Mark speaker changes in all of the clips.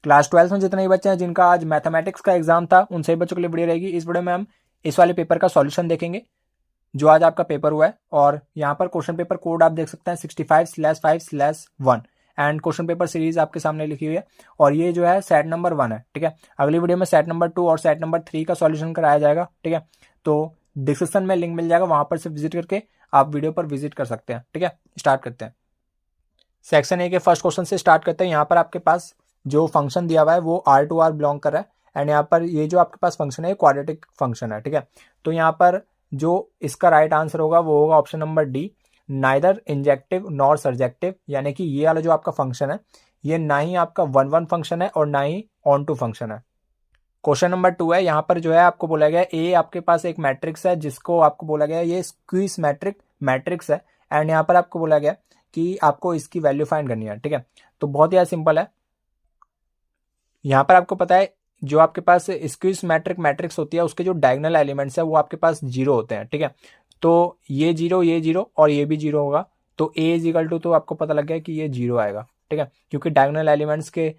Speaker 1: Class 12 में जितने भी बच्चे हैं जिनका आज मैथमेटिक्स का एग्जाम था उन सभी बच्चों के लिए वीडियो रहेगी। इस वीडियो में हम इस वाले पेपर का सॉल्यूशन देखेंगे जो आज आपका पेपर हुआ है। और यहाँ पर क्वेश्चन पेपर कोड आप देख सकते हैं 65/5/1 एंड क्वेश्चन पेपर सीरीज आपके सामने लिखी हुई है। और ये जो है सेट नंबर 1 है, ठीक है। अगली वीडियो में सेट नंबर 2 और सेट नंबर 3 का सॉल्यूशन कराया जाएगा, ठीक है। तो डिस्क्रिप्शन में लिंक मिल जाएगा, वहां पर से विजिट करके आप वीडियो पर विजिट कर सकते हैं, ठीक है। स्टार्ट करते हैं। सेक्शन ए के फर्स्ट क्वेश्चन से स्टार्ट करते हैं। यहाँ पर आपके पास जो फंक्शन दिया हुआ है वो R बिलोंग कर रहा है एंड यहाँ पर ये जो आपके पास फंक्शन है क्वाड्रेटिक फंक्शन है, ठीक है। तो यहाँ पर जो इसका राइट आंसर होगा वो होगा option number D, neither injective nor surjective. यानी कि ये वाला जो आपका फंक्शन है ये ना ही आपका 1-1 फंक्शन है और ना ही ऑन-टू फंक्शन है। क्वेश्चन नंबर 2 है, यहाँ पर जो है आपको बोला गया ए आपके पास एक मैट्रिक्स है जिसको आपको बोला गया ये स्क्वीज मैट्रिक्स है एंड यहाँ पर आपको बोला गया कि आपको इसकी वैल्यू फाइंड करनी है, ठीक है। तो बहुत ही सिंपल है। यहाँ पर आपको पता है जो आपके पास स्क्वीज मैट्रिक्स होती है उसके जो डायगोनल एलिमेंट्स है वो आपके पास 0 होते हैं, ठीक है। तो ये 0 और ये भी 0 होगा, तो a इजिकल टू, तो आपको पता लग गया कि ये 0 आएगा, ठीक है। क्योंकि डायगोनल एलिमेंट्स के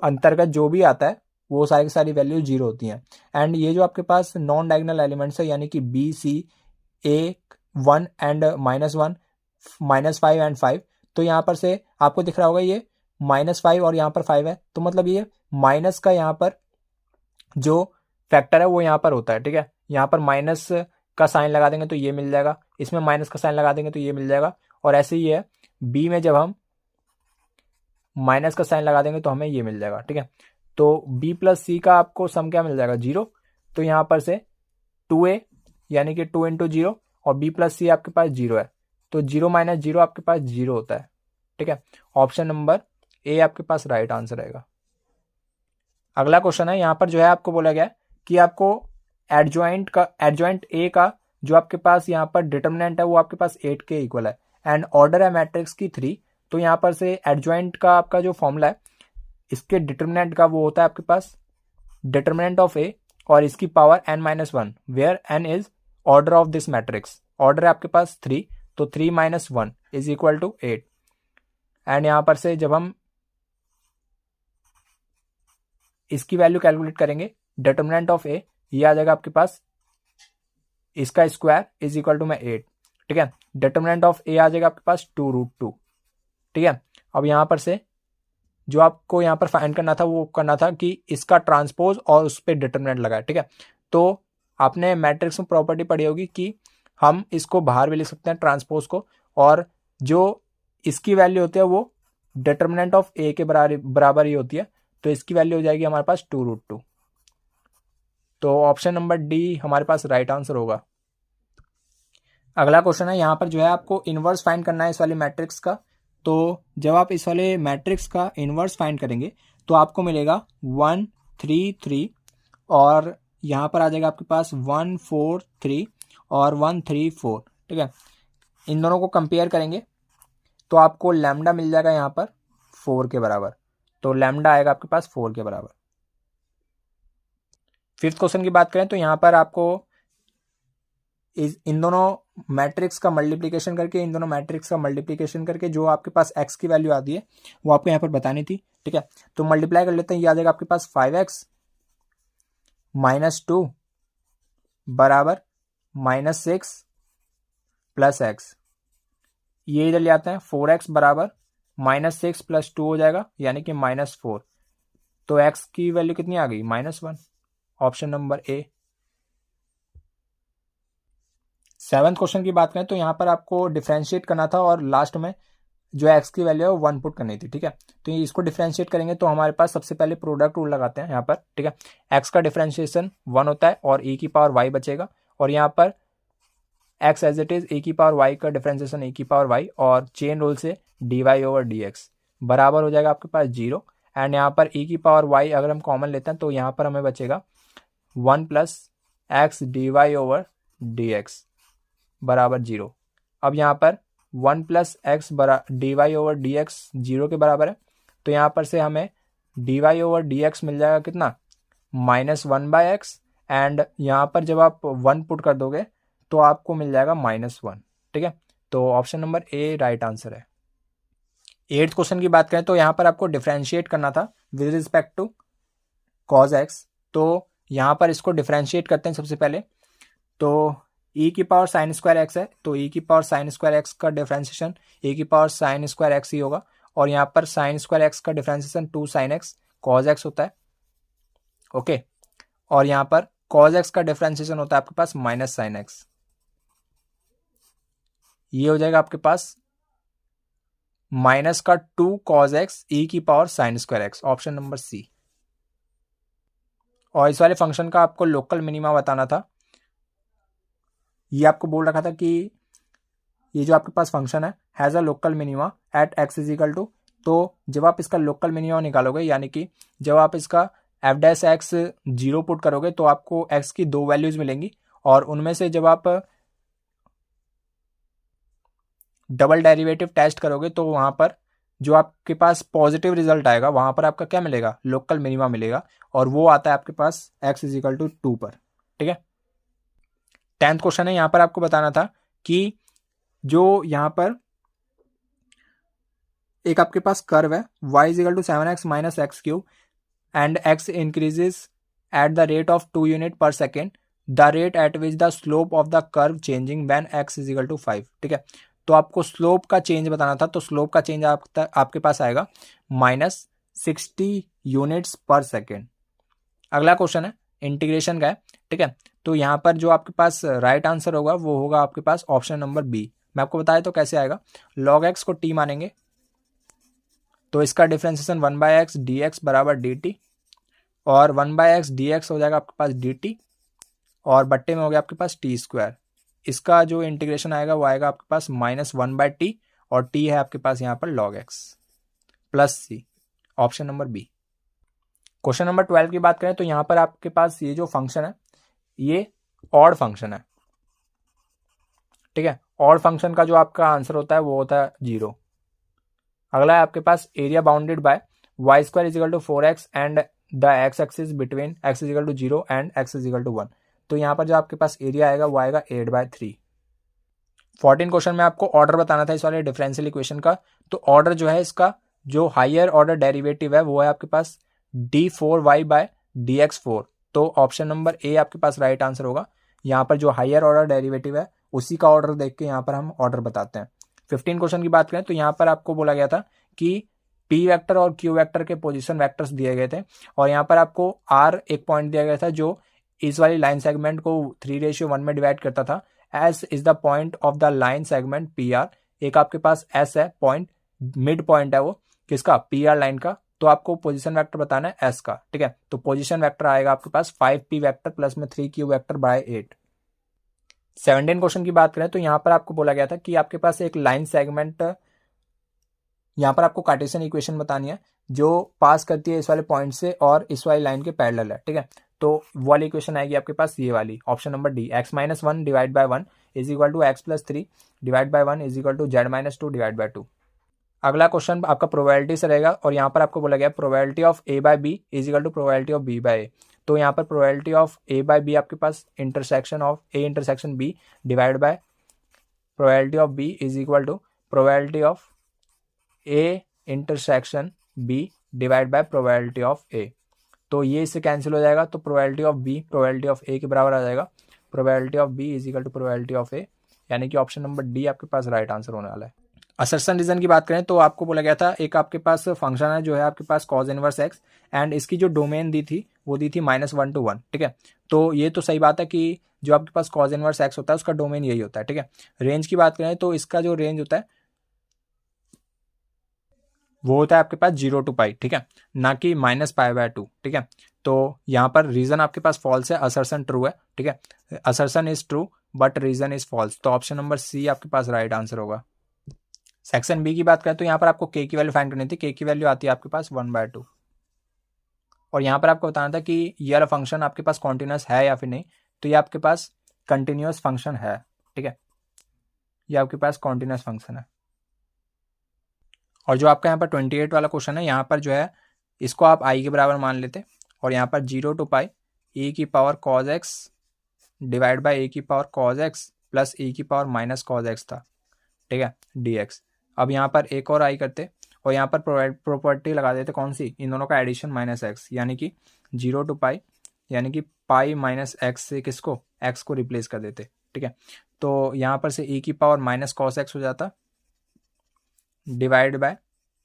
Speaker 1: अंतर्गत जो भी आता है वो सारी की सारी वैल्यू 0 होती हैं। एंड ये जो आपके पास नॉन डायगोनल एलिमेंट्स है यानी कि b, c, a 1 and -1, -5 and 5, तो यहाँ पर से आपको दिख रहा होगा ये -5 और यहाँ पर 5 है, तो मतलब ये माइनस का यहाँ पर जो फैक्टर है वो यहाँ पर होता है, ठीक है। यहाँ पर माइनस का साइन लगा देंगे तो ये मिल जाएगा, इसमें माइनस का साइन लगा देंगे तो ये मिल जाएगा, और ऐसे ही है बी में जब हम माइनस का साइन लगा देंगे तो हमें ये मिल जाएगा, ठीक है। तो b प्लस सी का आपको सम क्या मिल जाएगा 0, तो यहाँ पर से 2a यानी कि 2 इंटू 0 और b प्लस सी आपके पास 0 है, तो 0 माइनस 0 आपके पास 0 होता है, ठीक है। ऑप्शन नंबर ए आपके पास राइट आंसर रहेगा। अगला क्वेश्चन है, यहाँ पर जो है आपको बोला गया कि आपको एडजॉइंट ए का जो आपके पास यहाँ पर डिटर्मिनेंट है वो आपके पास 8 के इक्वल है एंड ऑर्डर है मैट्रिक्स की 3। तो यहाँ पर से एडजॉइंट का आपका जो फॉर्मूला है इसके डिटर्मिनेंट का वो होता है आपके पास डिटर्मिनेंट ऑफ ए और इसकी power n-1 where n is order of this matrix. Order है आपके पास 3, तो 3 - 1 इज इक्वल टू 8 एंड यहाँ पर से जब हम इसकी वैल्यू कैलकुलेट करेंगे डिटर्मिनेंट ऑफ ए, ये आ जाएगा आपके पास इसका स्क्वायर इज इक्वल टू में 8, ठीक है। डिटर्मिनेंट ऑफ ए आ जाएगा आपके पास 2√2, ठीक है। अब यहाँ पर से जो आपको यहाँ पर फाइंड करना था वो करना था कि इसका ट्रांसपोज और उस पर डिटर्मिनेंट लगा है, ठीक है। तो आपने मैट्रिक्स में प्रॉपर्टी पढ़ी होगी कि हम इसको बाहर भी लिख सकते हैं ट्रांसपोज को, और जो इसकी वैल्यू होती है वो डिटर्मिनेंट ऑफ ए के बराबर ही होती है, तो इसकी वैल्यू हो जाएगी हमारे पास 2√2। तो ऑप्शन नंबर डी हमारे पास राइट आंसर होगा। अगला क्वेश्चन है, यहाँ पर जो है आपको इनवर्स फाइंड करना है इस वाले मैट्रिक्स का। तो जब आप इस वाले मैट्रिक्स का इनवर्स फाइंड करेंगे तो आपको मिलेगा 1 3 3 और यहाँ पर आ जाएगा आपके पास 1 4 3 और 1 3 4, ठीक है। इन दोनों को कंपेयर करेंगे तो आपको लैम्डा मिल जाएगा यहाँ पर 4 के बराबर, तो लैम्डा आएगा आपके पास 4 के बराबर। फिफ्थ क्वेश्चन की बात करें तो यहाँ पर आपको इन दोनों मैट्रिक्स का मल्टीप्लिकेशन करके जो आपके पास x की वैल्यू आती है वो आपको यहाँ पर बतानी थी, ठीक है। तो मल्टीप्लाई कर लेते हैं, ये आ जाएगा आपके पास 5x - 2 बराबर -6 प्लस x। ये इधर ले आते हैं, 4x बराबर -6 + 2 हो जाएगा यानी कि -4, तो x की वैल्यू कितनी आ गई -1। Option number A. 7th question की बात करें तो यहाँ पर आपको डिफरेंशिएट करना था और लास्ट में जो x की वैल्यू है वो 1 पुट करनी थी, ठीक है। तो इसको डिफरेंशिएट करेंगे तो हमारे पास सबसे पहले प्रोडक्ट रूल लगाते हैं यहाँ पर, ठीक है। x का डिफरेंशिएशन 1 होता है और e की पावर y बचेगा, और यहाँ पर x as it is e की पावर y का डिफरेंशिएशन e की पावर y, और चेन रूल से dy/dx बराबर हो जाएगा आपके पास 0 एंड यहाँ पर e की पावर y अगर हम कॉमन लेते हैं तो यहाँ पर हमें बचेगा 1 + x dy/dx बराबर 0। अब यहाँ पर 1 + x dy/dx 0 के बराबर है, तो यहाँ पर से हमें dy/dx मिल जाएगा कितना -1/x एंड यहाँ पर जब आप 1 पुट कर दोगे तो आपको मिल जाएगा -1, ठीक है। तो option number A right answer है। 8th क्वेश्चन की बात करें तो यहाँ पर आपको डिफरेंशिएट करना था with respect to cos x. तो यहाँ पर इसको डिफ्रेंशिएट करते हैं सबसे पहले। तो e की पावर साइन स्क्वायर एक्स है, तो e की पावर साइन स्क्वायर एक्स का डिफ्रेंशिएशन e की पावर साइन स्क्वायर एक्स ही होगा, और यहाँ पर साइन स्क्वायर एक्स का differentiation 2 sine x cos x होता है। ओके, और यहाँ पर कॉज एक्स का डिफ्रेंशिएशन होता है आपके पास माइनस साइन एक्स। ये हो जाएगा आपके पास माइनस का 2 कॉज एक्स e की power sine square x, option number C. और इस वाले फंक्शन का आपको लोकल मिनिमा बताना था। ये आपको बोल रखा था कि ये जो आपके पास फंक्शन है has a local minima at x is equal to, तो जब आप इसका लोकल मिनिमा निकालोगे, यानी कि जब आप इसका एफ डैश एक्स 0 पुट करोगे तो आपको एक्स की 2 वैल्यूज मिलेंगी, और उनमें से जब आप डबल डेरिवेटिव टेस्ट करोगे तो वहां पर जो आपके पास पॉजिटिव रिजल्ट आएगा वहां पर आपका क्या मिलेगा, लोकल मिनिमा मिलेगा, और वो आता है आपके पास एक्स इज इक्वल टू 2 पर। ठीक है, 10th क्वेश्चन है। यहां पर आपको बताना था कि जो यहां पर एक आपके पास कर्व है y is equal to 7x minus x cube and x increases at the rate of 2 unit per second, the rate at which the slope of the curve changing when x is equal to 5। ठीक है, तो आपको slope का change बताना था, तो slope का change आपके पास आएगा माइनस 60 यूनिट्स पर सेकेंड। अगला क्वेश्चन है इंटीग्रेशन का है। ठीक है, तो यहाँ पर जो आपके पास राइट आंसर होगा वो होगा आपके पास ऑप्शन नंबर बी। मैं आपको बताया तो कैसे आएगा, log x को t मानेंगे तो इसका डिफ्रेंसिएशन 1/x dx बराबर dt, और 1/x dx हो जाएगा आपके पास dt, और बट्टे में हो गया आपके पास टी स्क्वायर। इसका जो इंटीग्रेशन आएगा वो आएगा आपके पास -1/t, और t है आपके पास यहाँ पर log x plus c, option number B. Question number 12 की बात करें तो यहाँ पर आपके पास ये जो फंक्शन है ये ऑड फंक्शन है। ठीक है, ऑड फंक्शन का जो आपका आंसर होता है वो होता है 0। अगला है आपके पास area bounded by y square is equal to 4x and the x axis between x is equal to 0 and x is equal to 1। तो यहाँ पर जो आपके पास एरिया आएगा वो आएगा 8/3। 14 क्वेश्चन में आपको ऑर्डर बताना था इस वाले डिफरेंशियल इक्वेशन का। तो ऑर्डर जो है इसका जो हायर ऑर्डर डेरिवेटिव है वो है आपके पास d4y/dx4। तो ऑप्शन नंबर ए आपके पास राइट आंसर होगा। यहाँ पर जो हायर ऑर्डर डेरिवेटिव है उसी का ऑर्डर देख के यहाँ पर हम ऑर्डर बताते हैं। 15 क्वेश्चन की बात करें तो यहाँ पर आपको बोला गया था कि पी वेक्टर और क्यू वेक्टर के पोजीशन वेक्टर्स दिए गए थे, और यहाँ पर आपको आर एक पॉइंट दिया गया था जो इस वाली लाइन सेगमेंट को 3:1 में डिवाइड करता था। S is the point of the line segment P R. एक आपके पास एस है पॉइंट, मिड पॉइंट है वो किसका, पी आर लाइन का। तो आपको पोजीशन वेक्टर बताना है एस का। ठीक है, तो पोजीशन वेक्टर आएगा आपके पास 5p वेक्टर प्लस में 3q वेक्टर बाय 8। 17 क्वेश्चन की बात करें तो यहाँ पर आपको बोला गया था कि आपके पास एक लाइन सेगमेंट, यहाँ पर आपको कार्टेशियन इक्वेशन बतानी है जो पास करती है इस वाले पॉइंट से और इस वाली लाइन के पैरेलल है। ठीक है, तो वो वाली इक्वेशन आएगी आपके पास ये वाली, option number D, x-1 divide by 1 is equal to x+3 divide by 1 is equal to z-2 divide by 2। अगला क्वेश्चन आपका प्रोबेबिलिटी से रहेगा, और यहाँ पर आपको बोला गया probability of a by b is equal to probability of b by a। तो यहाँ पर probability of a by b आपके पास intersection of a intersection b divide by probability of b is equal to probability of a intersection b divide by probability of a। तो ये इससे cancel हो जाएगा, तो probability of b probability of a के बराबर आ जाएगा। Probability of b is equal to probability of a, यानी कि ऑप्शन नंबर डी आपके पास राइट आंसर होने वाला है। असर्शन रीजन की बात करें तो आपको बोला गया था एक आपके पास फंक्शन है जो है आपके पास cos इनवर्स x, एंड इसकी जो डोमेन दी थी वो दी थी -1 to 1। ठीक है, तो ये तो सही बात है कि जो आपके पास cos इनवर्स x होता है उसका डोमेन यही होता है। ठीक है, रेंज की बात करें तो इसका जो रेंज होता है वो होता है आपके पास 0 to π। ठीक है, ना कि -π/2। ठीक है, तो यहाँ पर रीजन आपके पास फॉल्स है, असर्शन ट्रू है। ठीक है, assertion is true but reason is false, तो ऑप्शन नंबर सी आपके पास राइट आंसर होगा। सेक्शन बी की बात करें तो यहाँ पर आपको k की वैल्यू फाइंड करनी थी। k की वैल्यू आती है आपके पास 1/2, और यहाँ पर आपको बताना था कि ये वाला फंक्शन आपके पास कॉन्टिन्यूस है या फिर नहीं। तो ये आपके पास कंटिन्यूस फंक्शन है। ठीक है, ये आपके पास कॉन्टिन्यूस फंक्शन है। और जो आपका यहाँ पर 28 वाला क्वेश्चन है, यहाँ पर जो है इसको आप i के बराबर मान लेते, और यहाँ पर 0 to π e की power cos x divide by e की power cos x plus e की पावर माइनस cos x था। ठीक है, dx। अब यहाँ पर एक और i करते, और यहाँ पर प्रॉपर्टी लगा देते कौन सी, इन दोनों का एडिशन माइनस एक्स, यानी कि 0 to पाई, यानी कि पाई माइनस एक्स से किसको, एक्स को रिप्लेस कर देते। ठीक है, तो यहाँ पर से e की पावर माइनस कॉस एक्स हो जाता डिवाइड बाय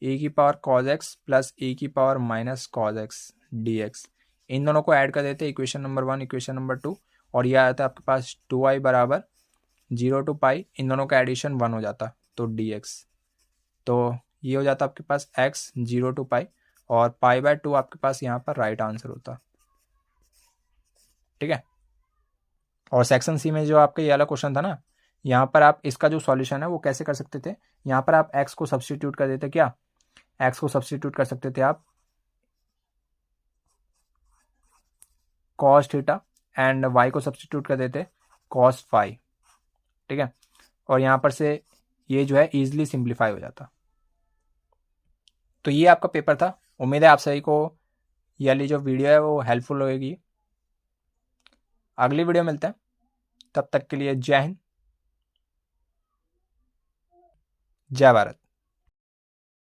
Speaker 1: e की power cos x plus e की power minus cos x d x. इन दोनों को ऐड कर देते इक्वेशन नंबर 1 इक्वेशन नंबर 2, और यह आता है आपके पास 2i बराबर 0 to पाई, इन दोनों का एडिशन 1 हो जाता तो डी एक्स। तो ये हो जाता आपके पास x 0 to पाई, और पाई बाय 2 आपके पास यहाँ पर राइट आंसर होता। ठीक है, और सेक्शन सी में जो आपका ये वाला क्वेश्चन था ना, यहाँ पर आप इसका जो सॉल्यूशन है वो कैसे कर सकते थे, यहाँ पर आप x को सब्स्टिट्यूट कर देते, क्या x को सब्स्टिट्यूट कर सकते थे आप कॉस थीटा, एंड y को सब्स्टिट्यूट कर देते कॉस फाई। ठीक है, और यहाँ पर से ये जो है इजीली सिंप्लीफाई हो जाता। तो ये आपका पेपर था, उम्मीद है आप सभी को ये वाली जो वीडियो है वो हेल्पफुल होगी। अगली वीडियो मिलते हैं, तब तक के लिए जय हिंद, जय भारत।